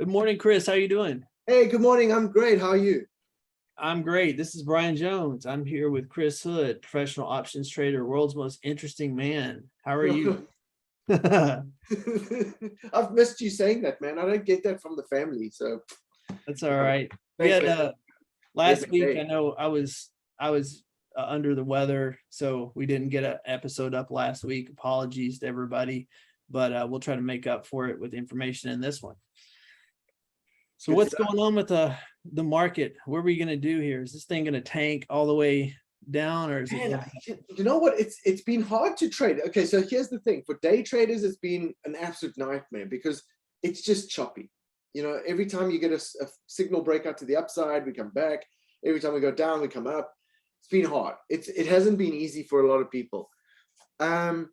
Good morning, Chris. How you doing? Hey, good morning. I'm great. How are you? I'm great. This is Brian Jones. I'm here with Chris Hood, professional options trader, world's most interesting man. How are you? That's I've missed you saying that, man. I don't get that from the family. So all right. We thanks, had man. last Every week. day. I know I was under the weather, so we didn't get an episode up last week. Apologies to everybody, but we'll try to make up for it with information in this one. So Good what's stuff. going on with the market? What are we going to do here? Is this thing going to tank all the way down, or is it? Man, you know what? It's been hard to trade. Okay, so here's the thing. For day traders, it's been an absolute nightmare because it's just choppy. You know, every time you get a signal breakout to the upside, we come back. Every time we go down, we come up. It's been hard. It hasn't been easy for a lot of people. Are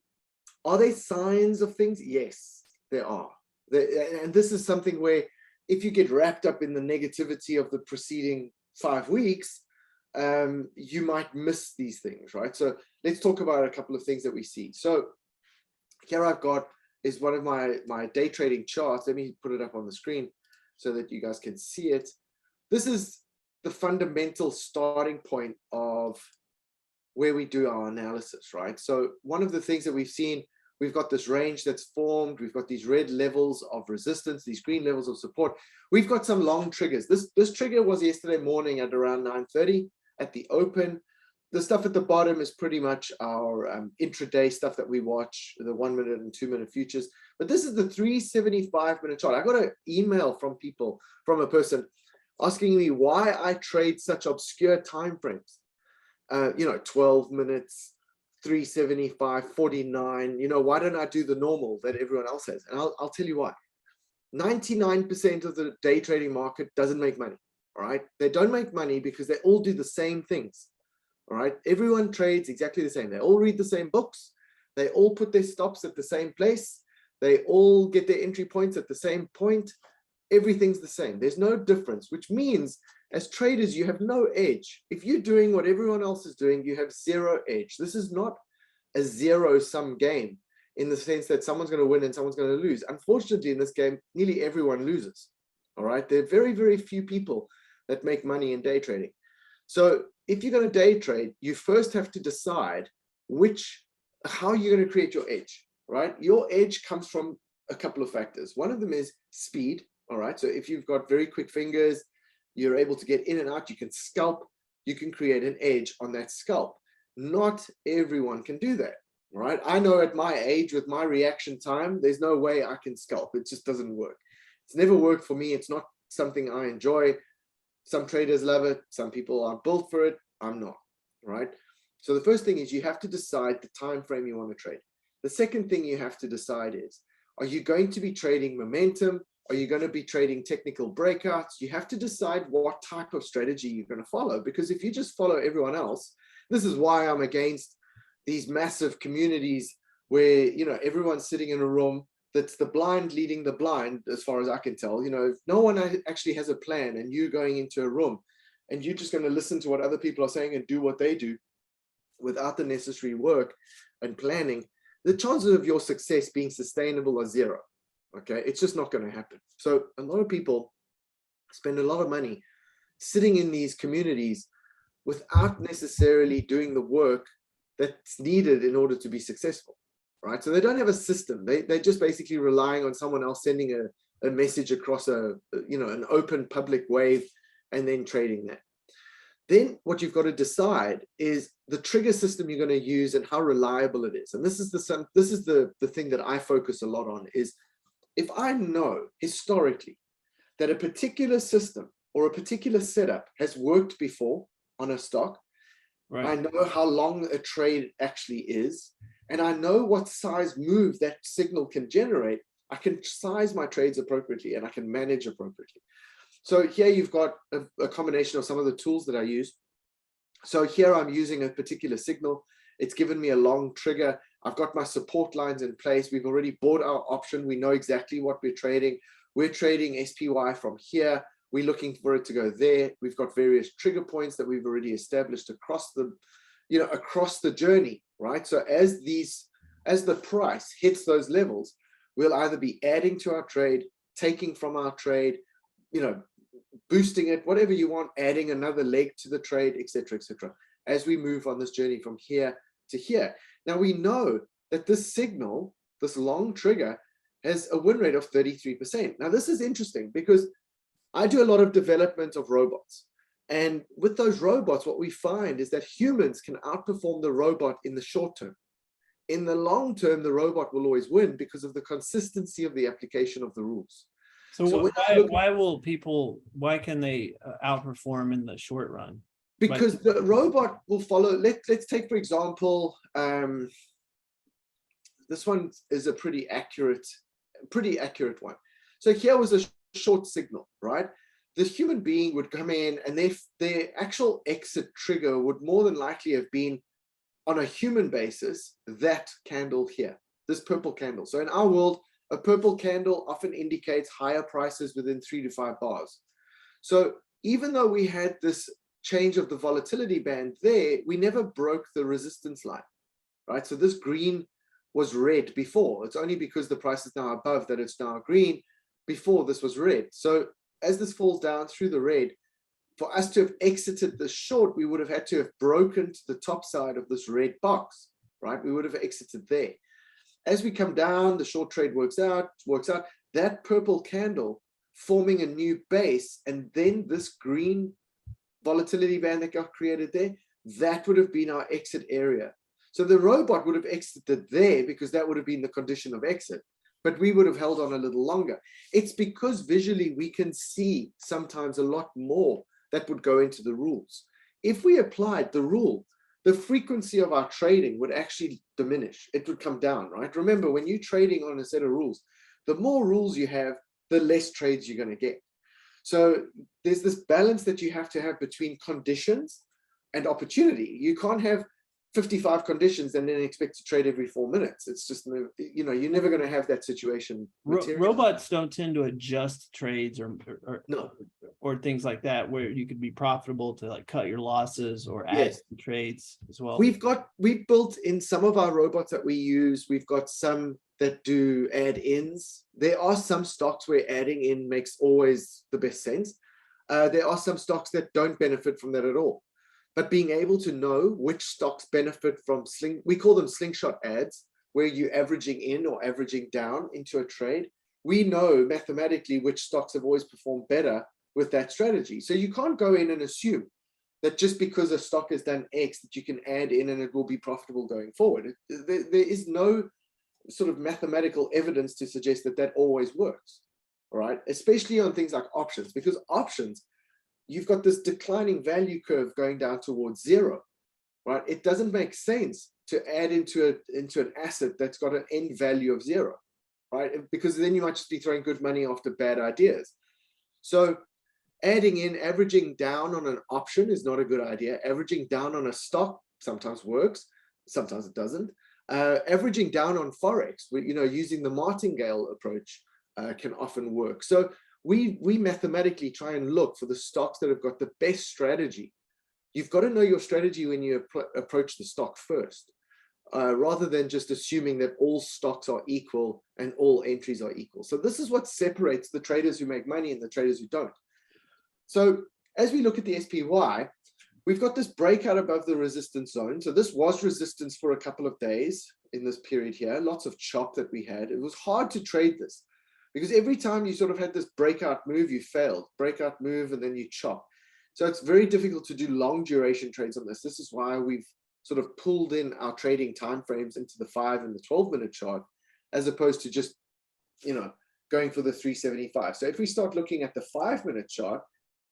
there signs of things? Yes, there are. And this is something where if you get wrapped up in the negativity of the preceding 5 weeks, you might miss these things, right? So let's talk about a couple of things that we see. So here I've got is one of my day trading charts. Let me put it up on the screen so that you guys can see it. This is the fundamental starting point of where we do our analysis, right? So one of the things that we've seen, we've got this range that's formed. We've got these red levels of resistance, these green levels of support. We've got some long triggers. This trigger was yesterday morning at around 9:30 at the open. The stuff at the bottom is pretty much our intraday stuff that we watch, the 1 minute and 2 minute futures. But this is the 375-minute chart. I got an email from a person asking me why I trade such obscure time frames. 12 minutes, 375, 49. Why don't I do the normal that everyone else has? And I'll tell you why. 99% of the day trading market doesn't make money. All right. They don't make money because they all do the same things. All right. Everyone trades exactly the same. They all read the same books. They all put their stops at the same place. They all get their entry points at the same point. Everything's the same. There's no difference, which means as traders, you have no edge. If you're doing what everyone else is doing, you have zero edge. This is not a zero-sum game in the sense that someone's going to win and someone's going to lose. Unfortunately, in this game, nearly everyone loses. All right. There are very, very few people that make money in day trading. So if you're going to day trade, you first have to decide how you're going to create your edge, right? Your edge comes from a couple of factors. One of them is speed. All right. So if you've got very quick fingers, you're able to get in and out, you can scalp, you can create an edge on that scalp. Not everyone can do that, right? I know at my age with my reaction time, there's no way I can scalp. It just doesn't work. It's never worked for me. It's not something I enjoy. Some traders love it. Some people are built for it. I'm not, right? So the first thing is you have to decide the time frame you want to trade. The second thing you have to decide is, are you going to be trading momentum? Are you going to be trading technical breakouts? You have to decide what type of strategy you're going to follow, because if you just follow everyone else, this is why I'm against these massive communities where, everyone's sitting in a room that's the blind leading the blind, as far as I can tell. If no one actually has a plan and you're going into a room and you're just going to listen to what other people are saying and do what they do without the necessary work and planning, the chances of your success being sustainable are zero. Okay, it's just not going to happen. So a lot of people spend a lot of money sitting in these communities without necessarily doing the work that's needed in order to be successful, right? So they don't have a system. They're just basically relying on someone else sending a message across an open public wave and then trading that. Then what you've got to decide is the trigger system you're going to use and how reliable it is. And this is the thing that I focus a lot on is, if I know historically that a particular system or a particular setup has worked before on a stock, right. I know how long a trade actually is, and I know what size move that signal can generate, I can size my trades appropriately and I can manage appropriately. So here you've got a combination of some of the tools that I use. So here I'm using a particular signal. It's given me a long trigger. I've got my support lines in place. We've already bought our option. We know exactly what we're trading. We're trading SPY from here. We're looking for it to go there. We've got various trigger points that we've already established across the journey, right? So as the price hits those levels, we'll either be adding to our trade taking from our trade, boosting it, whatever you want, adding another leg to the trade, etc., etc., as we move on this journey from here to here. Now we know that this signal, this long trigger, has a win rate of 33%. Now this is interesting because I do a lot of development of robots. And with those robots, what we find is that humans can outperform the robot in the short term. In the long term, the robot will always win because of the consistency of the application of the rules. So why can they outperform in the short run? Because the robot will follow, let's take, for example, this one is a pretty accurate one. So here was a short signal, right? The human being would come in and their actual exit trigger would more than likely have been, on a human basis, that candle here, this purple candle. So in our world, a purple candle often indicates higher prices within 3 to 5 bars. So even though we had this change of the volatility band there, we never broke the resistance line, right? So this green was red before. It's only because the price is now above that it's now green. Before this was red. So as this falls down through the red, for us to have exited the short, we would have had to have broken to the top side of this red box, right? We would have exited there. As we come down, the short trade works out, that purple candle forming a new base, and then this green volatility band that got created there, that would have been our exit area. So the robot would have exited there because that would have been the condition of exit, but we would have held on a little longer. It's because visually we can see sometimes a lot more that would go into the rules. If we applied the rule, the frequency of our trading would actually diminish. It would come down, right? Remember, when you're trading on a set of rules, the more rules you have, the less trades you're going to get. So there's this balance that you have to have between conditions and opportunity. You can't have 55 conditions and then expect to trade every 4 minutes. It's just, you're never going to have that situation. Robots don't tend to adjust trades no, or things like that, where you could be profitable to like cut your losses or add yes. to trades as well. We've built in some of our robots that we use. We've got some that do add-ins. There are some stocks where adding in makes always the best sense. There are some stocks that don't benefit from that at all. But being able to know which stocks benefit from we call them slingshot ads, where you're averaging in or averaging down into a trade. We know mathematically which stocks have always performed better with that strategy. So you can't go in and assume that just because a stock has done X that you can add in and it will be profitable going forward. There is no sort of mathematical evidence to suggest that that always works, all right? Especially on things like options, because options, you've got this declining value curve going down towards zero, right? It doesn't make sense to add into an asset that's got an end value of zero, right? Because then you might just be throwing good money after bad ideas. So adding in, averaging down on an option is not a good idea. Averaging down on a stock sometimes works, sometimes it doesn't. Averaging down on Forex, using the martingale approach can often work. So we mathematically try and look for the stocks that have got the best strategy. You've got to know your strategy when you approach the stock first, rather than just assuming that all stocks are equal and all entries are equal. So this is what separates the traders who make money and the traders who don't. So as we look at the SPY, we've got this breakout above the resistance zone. So this was resistance for a couple of days in this period here, lots of chop that we had. It was hard to trade this because every time you sort of had this breakout move, you failed, breakout move, and then you chop. So it's very difficult to do long duration trades on this. This is why we've sort of pulled in our trading timeframes into the 5 and the 12-minute chart, as opposed to just, going for the 375. So if we start looking at the 5-minute chart,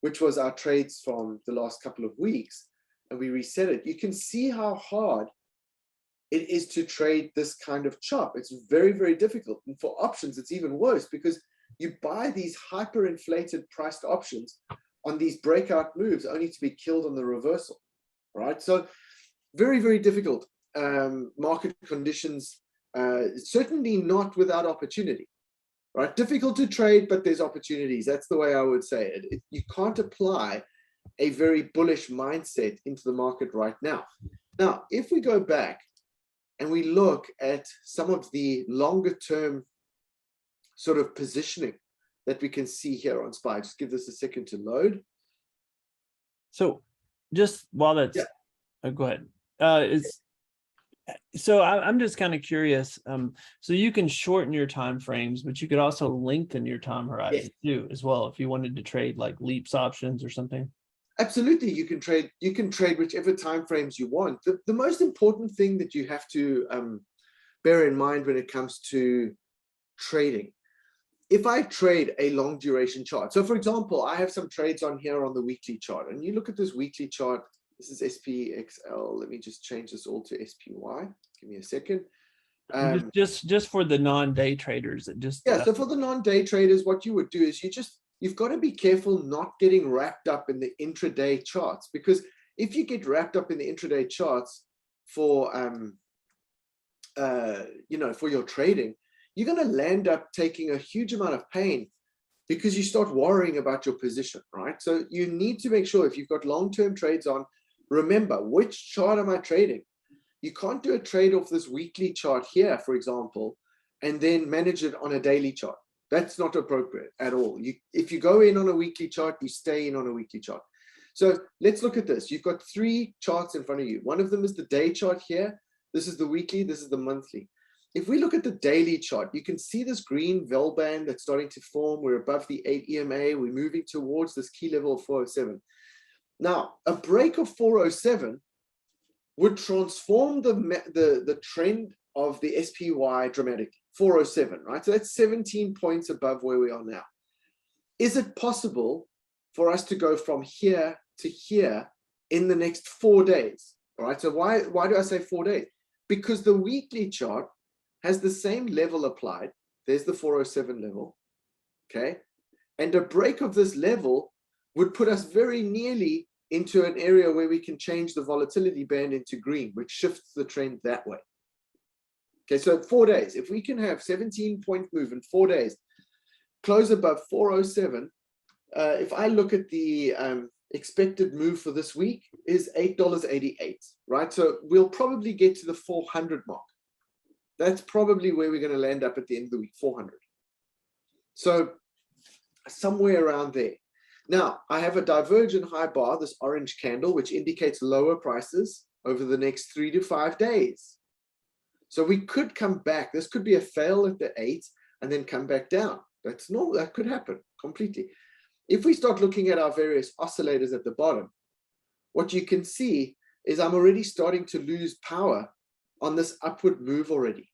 which was our trades from the last couple of weeks, and we reset it, you can see how hard it is to trade this kind of chop. It's very, very difficult. And for options, it's even worse because you buy these hyperinflated priced options on these breakout moves only to be killed on the reversal, right? So very, very difficult market conditions, certainly not without opportunity. Right, difficult to trade, but there's opportunities. That's the way I would say it. You can't apply a very bullish mindset into the market right now. Now, if we go back and we look at some of the longer term sort of positioning that we can see here on SPY. Just give this a second to load. So just while that's, Yeah. go ahead. I'm just kind of curious. So you can shorten your time frames, but you could also lengthen your time horizon too, as well, if you wanted to trade like leaps options or something. Absolutely, you can trade whichever time frames you want. The most important thing that you have to bear in mind when it comes to trading, if I trade a long duration chart, so for example, I have some trades on here on the weekly chart, and you look at this weekly chart. This is SPXL. Let me just change this all to SPY. Give me a second. Just for the non-day traders, So for the non-day traders, what you would do is you've got to be careful not getting wrapped up in the intraday charts, because if you get wrapped up in the intraday charts for for your trading, you're going to land up taking a huge amount of pain because you start worrying about your position, right? So you need to make sure, if you've got long-term trades on, remember, which chart am I trading? You can't do a trade off this weekly chart here, for example, and then manage it on a daily chart. That's not appropriate at all. If you go in on a weekly chart, you stay in on a weekly chart. So let's look at this. You've got 3 charts in front of you. One of them is the day chart here. This is the weekly, this is the monthly. If we look at the daily chart, you can see this green Vel band that's starting to form. We're above the 8 EMA. We're moving towards this key level of 407. Now, a break of 407 would transform the trend of the SPY dramatically. 407, right? So that's 17 points above where we are now. Is it possible for us to go from here to here in the next 4 days? All right. So why do I say 4 days? Because the weekly chart has the same level applied. There's the 407 level. Okay. And a break of this level would put us very nearly into an area where we can change the volatility band into green, which shifts the trend that way. Okay, so 4 days, if we can have 17-point move in 4 days, close above 407, if I look at the expected move for this week is $8.88, right? So we'll probably get to the 400 mark. That's probably where we're going to land up at the end of the week, 400. So somewhere around there. Now, I have a divergent high bar, this orange candle, which indicates lower prices over the next 3 to 5 days. So we could come back. This could be a fail at the 8 and then come back down. That's normal. That could happen completely. If we start looking at our various oscillators at the bottom, what you can see is I'm already starting to lose power on this upward move already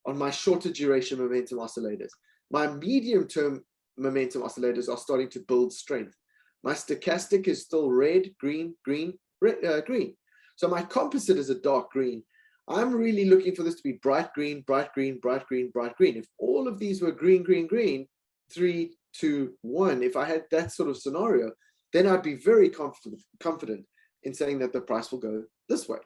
on my shorter duration momentum oscillators. My medium-term momentum oscillators are starting to build strength. My stochastic is still red, green, green, red, green. So my composite is a dark green. I'm really looking for this to be bright green, bright green, bright green, bright green. If all of these were green, green, green, 3, 2, 1, if I had that sort of scenario, then I'd be very confident in saying that the price will go this way.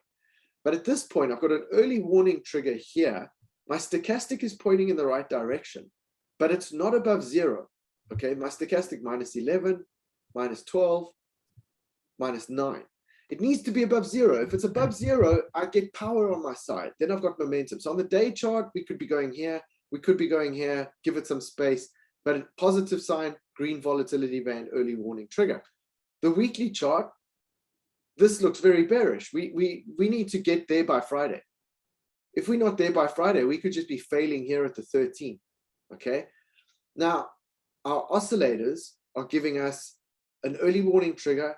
But at this point, I've got an early warning trigger here. My stochastic is pointing in the right direction, but it's not above 0. Okay, my stochastic -11, -12, -9. It needs to be above 0. If it's above 0, I get power on my side. Then I've got momentum. So on the day chart, we could be going here. We could be going here. Give it some space. But a positive sign, green volatility band, early warning trigger. The weekly chart, this looks very bearish. We need to get there by Friday. If we're not there by Friday, we could just be failing here at the 13. Okay. Now, our oscillators are giving us an early warning trigger,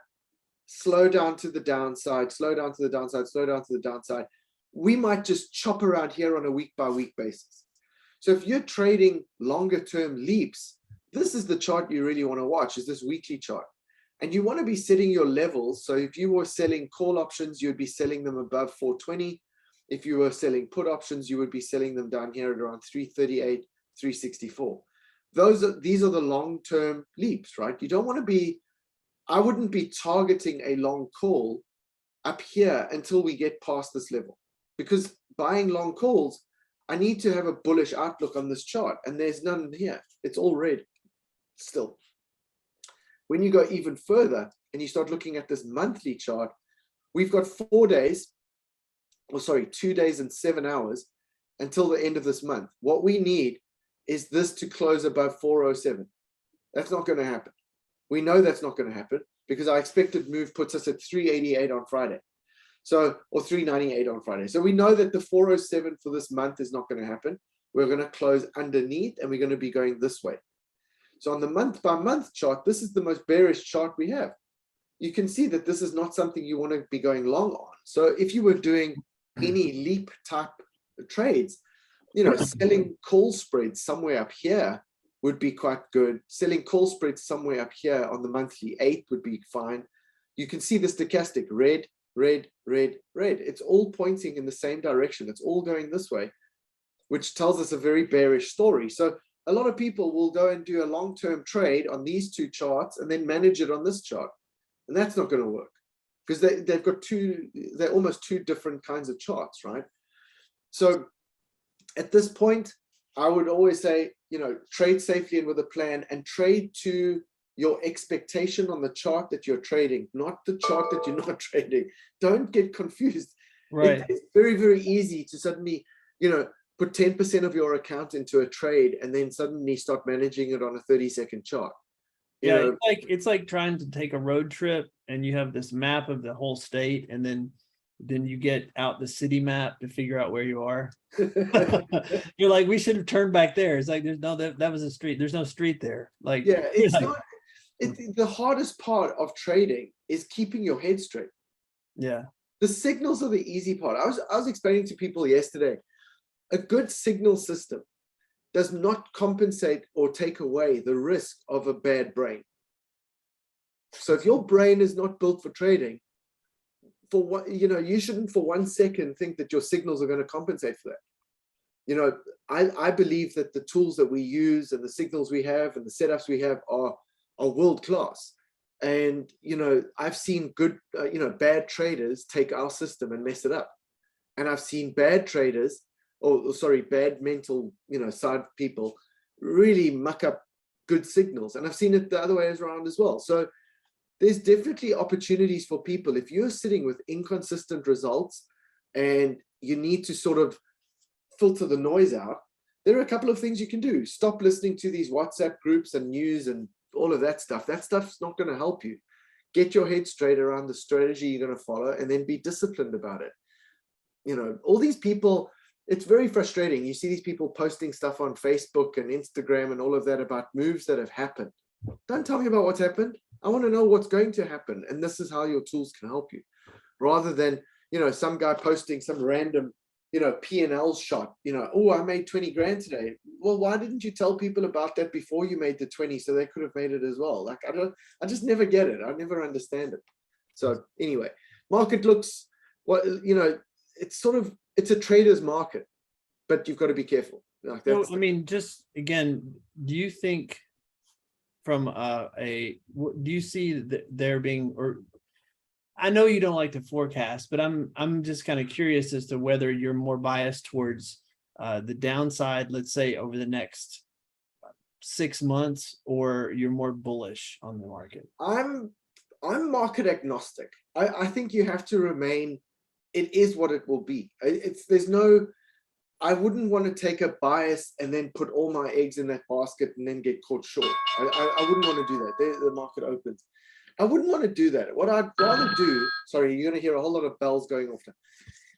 slow down to the downside, slow down to the downside, slow down to the downside. We might just chop around here on a week-by-week basis. So if you're trading longer-term leaps, this is the chart you really want to watch, is this weekly chart. And you want to be setting your levels. So if you were selling call options, you'd be selling them above 420. If you were selling put options, you would be selling them down here at around 338, 364. These are the long-term leaps, right? You don't want to be, I wouldn't be targeting a long call up here until we get past this level, because buying long calls, I need to have a bullish outlook on this chart, and there's none here. It's all red still. When you go even further and you start looking at this monthly chart, we've got 4 days, or sorry, 2 days and 7 hours until the end of this month. What we need is this to close above 407. That's not going to happen. We know that's not going to happen because our expected move puts us at 388 on Friday. So, or 398 on Friday. So we know that the 407 for this month is not going to happen. We're going to close underneath and we're going to be going this way. So on the month by month chart, this is the most bearish chart we have. You can see that this is not something you want to be going long on. So if you were doing any leap type trades, you know, selling call spreads somewhere up here would be quite good. Selling call spreads somewhere up here on the monthly 8 would be fine. You can see the stochastic red, red, red, red. It's all pointing in the same direction. It's all going this way, which tells us a very bearish story. So a lot of people will go and do a long-term trade on these two charts and then manage it on this chart. And that's not going to work because they've got they're almost two different kinds of charts, right? So at this point, I would always say, you know, trade safely and with a plan, and trade to your expectation on the chart that you're trading, not the chart that you're not trading. Don't get confused. Right. It's very, very easy to suddenly, you know, put 10% of your account into a trade and then suddenly start managing it on a 30-second chart. You Yeah, know, it's like trying to take a road trip and you have this map of the whole state, and then you get out the city map to figure out where you are. You're like, we should have turned back there. It's like, there's no, that was a street. There's no street there. Like, yeah, it's like, not. The hardest part of trading is keeping your head straight. yeah, The signals are the easy part. I was explaining to people yesterday, a good signal system does not compensate or take away the risk of a bad brain. So if your brain is not built for trading, for what, you know, you shouldn't for 1 second think that your signals are going to compensate for that. You know, I believe that the tools that we use and the signals we have and the setups we have are world class. And, you know, I've seen good, you know, bad traders take our system and mess it up. And I've seen bad traders, or sorry, bad mental, you know, side people really muck up good signals. And I've seen it the other way around as well. So there's definitely opportunities for people. If you're sitting with inconsistent results and you need to sort of filter the noise out, there are a couple of things you can do. Stop listening to these WhatsApp groups and news and all of that stuff. That stuff's not going to help you. Get your head straight around the strategy you're going to follow and then be disciplined about it. You know, all these people, it's very frustrating. You see these people posting stuff on Facebook and Instagram and all of that about moves that have happened. Don't tell me about what's happened. I want to know what's going to happen. And this is how your tools can help you. Rather than, you know, some guy posting some random, you know, P&L shot, you know, oh, I made 20 grand today. Well, why didn't you tell people about that before you made the 20 so they could have made it as well? Like, I just never get it. I never understand it. So anyway, market looks, what, you know, it's sort of, it's a trader's market, but you've got to be careful. Like so, that's, I mean, just again, do you think from do you see that there being, or I know you don't like to forecast, but I'm just kind of curious as to whether you're more biased towards the downside, let's say over the next 6 months, or you're more bullish on the market. I'm market agnostic. I think you have to remain, it is what it will be. There's no, I wouldn't want to take a bias and then put all my eggs in that basket and then get caught short. I wouldn't want to do that. The market opens. I wouldn't want to do that. What I'd rather do, sorry, you're going to hear a whole lot of bells going off now.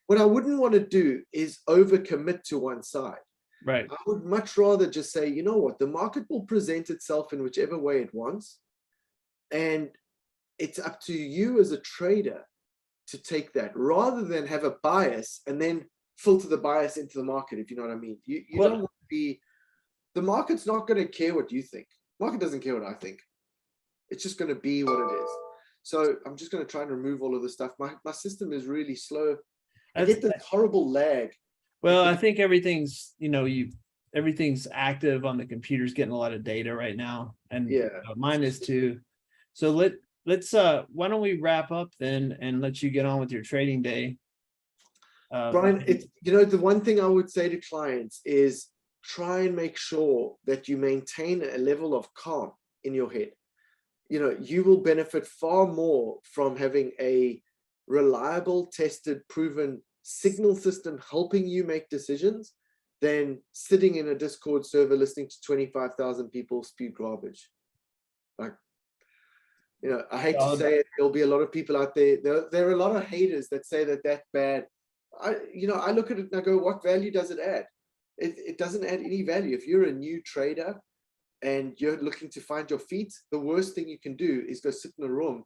What I wouldn't want to do is overcommit to one side. Right. I would much rather just say, you know what, the market will present itself in whichever way it wants. And it's up to you as a trader to take that, rather than have a bias and then filter the bias into the market, if you know what I mean. You don't want to be, the market's not going to care what you think. Market doesn't care what I think. It's just going to be what it is. So I'm just going to try and remove all of this stuff. My system is really slow. I get this horrible lag. Well, I think everything's, you know, everything's active on the computers, getting a lot of data right now, and yeah, mine is too. So let's why don't we wrap up then and let you get on with your trading day. Brian, it's, you know, the one thing I would say to clients is try and make sure that you maintain a level of calm in your head. You know, you will benefit far more from having a reliable, tested, proven signal system helping you make decisions than sitting in a Discord server listening to 25,000 people spew garbage. Like, I hate to Oh, say it, there'll be a lot of people out there. There are a lot of haters that say that that's bad. I look at it and I go, what value does it add? It doesn't add any value. If you're a new trader and you're looking to find your feet, the worst thing you can do is go sit in a room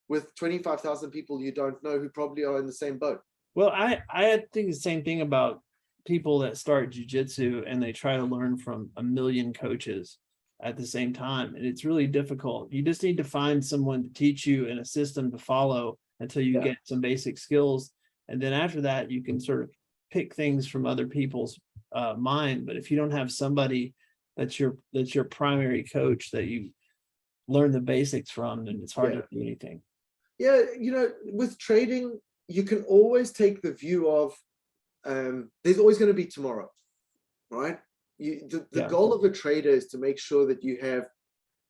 with 25,000 people you don't know who probably are in the same boat. well, I think the same thing about people that start jujitsu and they try to learn from a million coaches at the same time. And it's really difficult. You just need to find someone to teach you and a system to follow until you get some basic skills. And then after that, you can sort of pick things from other people's mind. But if you don't have somebody that's your primary coach that you learn the basics from, then it's hard to do anything. Yeah, with trading, you can always take the view of there's always going to be tomorrow, right? The goal of a trader is to make sure that you have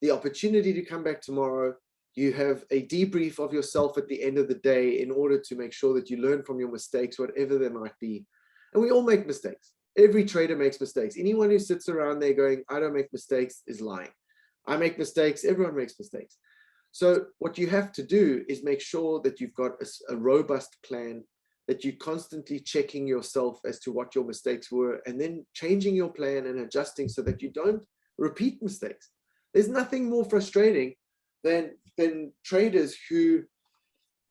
the opportunity to come back tomorrow. You have a debrief of yourself at the end of the day in order to make sure that you learn from your mistakes, whatever they might be. And we all make mistakes. Every trader makes mistakes. Anyone who sits around there going, I don't make mistakes, is lying. I make mistakes. Everyone makes mistakes. So what you have to do is make sure that you've got a robust plan, that you're constantly checking yourself as to what your mistakes were, and then changing your plan and adjusting so that you don't repeat mistakes. There's nothing more frustrating than traders who,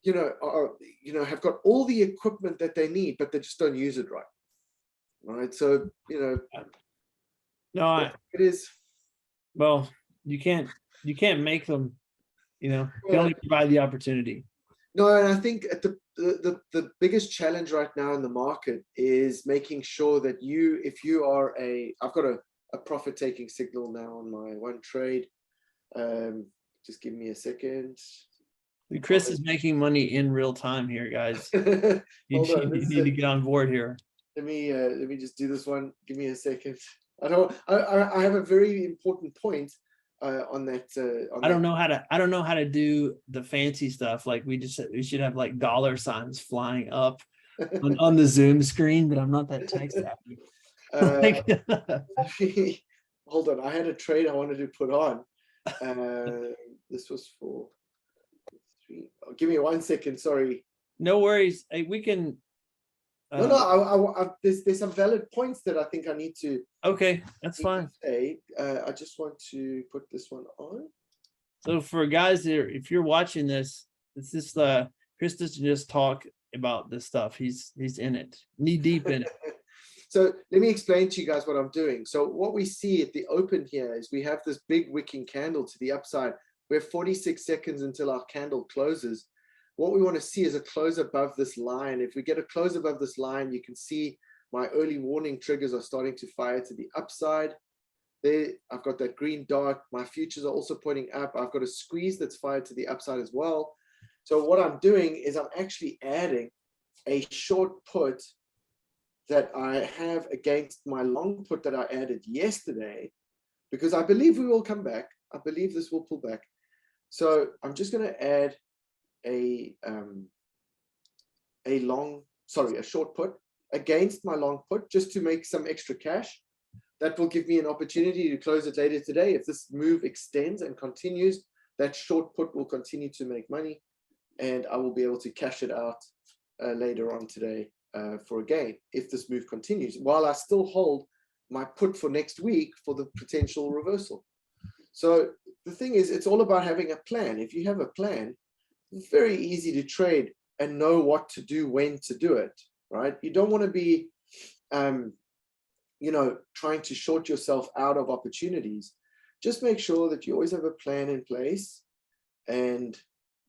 have got all the equipment that they need, but they just don't use it right. Right. So, No, it is. Well, you can't make them, you can only provide the opportunity. No, and I think at the biggest challenge right now in the market is making sure that if you are I've got a profit-taking signal now on my one trade. Just give me a second. Chris is making money in real time here, guys. You need to get on board here. Let me just do this one. Give me a second. I have a very important point on that. I don't know how to do the fancy stuff. Like we should have like dollar signs flying up on the Zoom screen, but I'm not that tech savvy. Hold on, I had a trade I wanted to put on. This was for 3. Oh, give me 1 second. Sorry. No worries. Hey, we can. There's some valid points that I think I need to. Okay, that's fine. I just want to put this one on. So for guys there, if you're watching this, it's just Chris doesn't just talk about this stuff. He's in it, knee deep in it. So let me explain to you guys what I'm doing. So what we see at the open here is we have this big wicking candle to the upside. We have 46 seconds until our candle closes. What we want to see is a close above this line. If we get a close above this line, you can see my early warning triggers are starting to fire to the upside. There, I've got that green dot. My futures are also pointing up. I've got a squeeze that's fired to the upside as well. So what I'm doing is I'm actually adding a short put that I have against my long put that I added yesterday, because I believe we will come back. I believe this will pull back. So I'm just going to add a short put against my long put just to make some extra cash. That will give me an opportunity to close it later today. If this move extends and continues, that short put will continue to make money, and I will be able to cash it out later on today for a gain if this move continues, while I still hold my put for next week for the potential reversal. So the thing is, it's all about having a plan. If you have a plan, it's very easy to trade and know what to do, when to do it, right? You don't want to be, trying to short yourself out of opportunities. Just make sure that you always have a plan in place and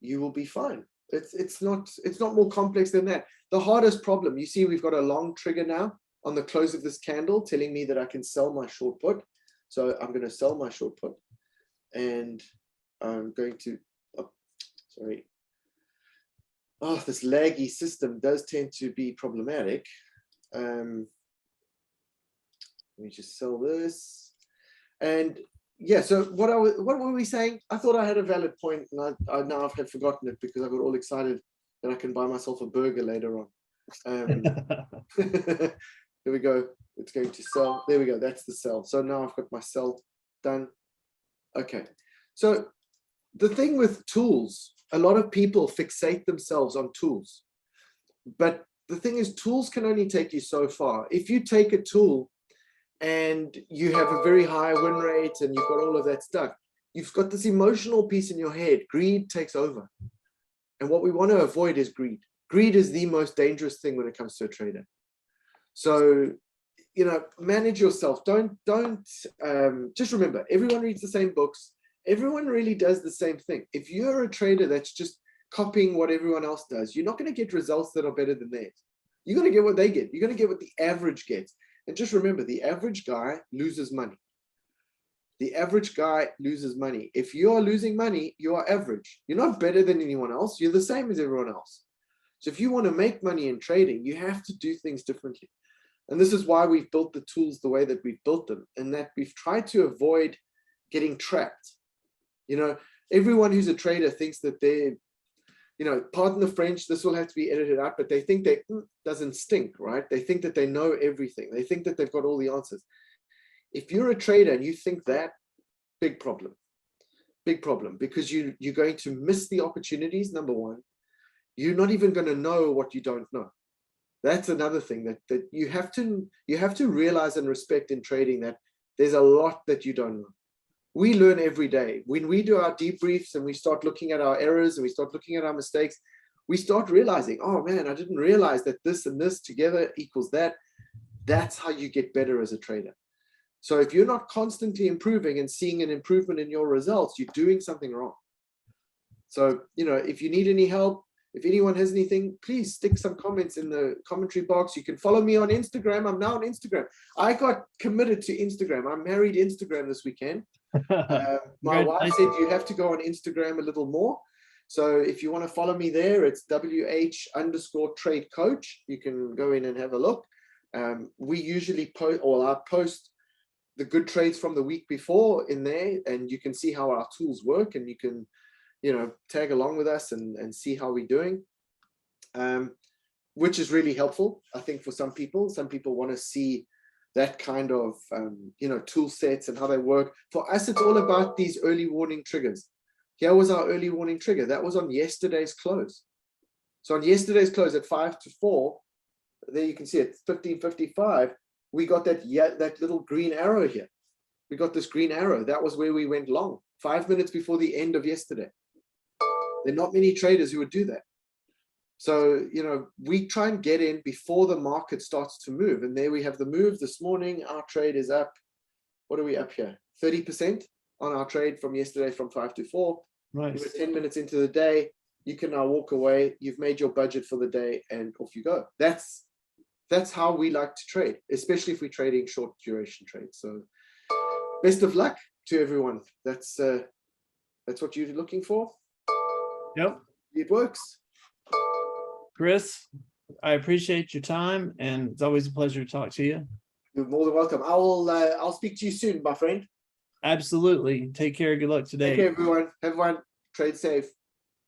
you will be fine. It's not more complex than that. The hardest problem, you see, we've got a long trigger now on the close of this candle telling me that I can sell my short put. So I'm going to sell my short put, and I'm going to, this laggy system does tend to be problematic. Let me just sell this. And yeah, so what were we saying? I thought I had a valid point, and I now have forgotten it because I got all excited that I can buy myself a burger later on. Here we go. It's going to sell. There we go. That's the sell. So now I've got my sell done. Okay. So the thing with tools, a lot of people fixate themselves on tools. But the thing is, tools can only take you so far. If you take a tool and you have a very high win rate and you've got all of that stuff, you've got this emotional piece in your head. Greed takes over. And what we want to avoid is greed. Greed is the most dangerous thing when it comes to a trader. So, you know, manage yourself. Don't just remember, everyone reads the same books. Everyone really does the same thing. If you're a trader that's just copying what everyone else does, you're not going to get results that are better than theirs. You're going to get what they get. You're going to get what the average gets. And just remember, the average guy loses money. The average guy loses money. If you are losing money, you are average. You're not better than anyone else. You're the same as everyone else. So if you want to make money in trading, you have to do things differently. And this is why we've built the tools the way that we've built them, and that we've tried to avoid getting trapped. You know, everyone who's a trader thinks that they're, you know, pardon the French, this will have to be edited out, but they think they doesn't stink, right? They think that they know everything. They think that they've got all the answers. If you're a trader and you think that, big problem, because you're going to miss the opportunities. Number one, you're not even going to know what you don't know. That's another thing that you have to realize and respect in trading, that there's a lot that you don't know. We learn every day. When we do our debriefs and we start looking at our errors and we start looking at our mistakes, we start realizing, oh man, I didn't realize that this and this together equals that. That's how you get better as a trader. So if you're not constantly improving and seeing an improvement in your results, you're doing something wrong. So, you know, if you need any help, if anyone has anything, please stick some comments in the commentary box. You can follow me on Instagram. I'm now on Instagram. I got committed to Instagram. I married Instagram this weekend. My wife said you have to go on Instagram a little more. So if you want to follow me there, it's WH_trade coach. You can go in and have a look. We usually post, or I post the good trades from the week before in there, and you can see how our tools work, and you can, you know, tag along with us and see how we're doing, which is really helpful. I think for some people want to see that kind of, you know, tool sets and how they work. For us, it's all about these early warning triggers. Here was our early warning trigger. That was on yesterday's close. So on yesterday's close at 5 to 4, there you can see it, 15:55, we got that little green arrow here. We got this green arrow. That was where we went long, 5 minutes before the end of yesterday. There are not many traders who would do that. So, you know, we try and get in before the market starts to move. And there we have the move this morning. Our trade is up. What are we up here? 30% on our trade from yesterday from 5 to 4. Nice. We were 10 minutes into the day. You can now walk away. You've made your budget for the day and off you go. That's how we like to trade, especially if we're trading short duration trades. So best of luck to everyone. That's what you're looking for. Yep. It works. Chris, I appreciate your time, and it's always a pleasure to talk to you. You're more than welcome. I'll speak to you soon, my friend. Absolutely. Take care. Good luck today. Take care, everyone. Everyone, trade safe.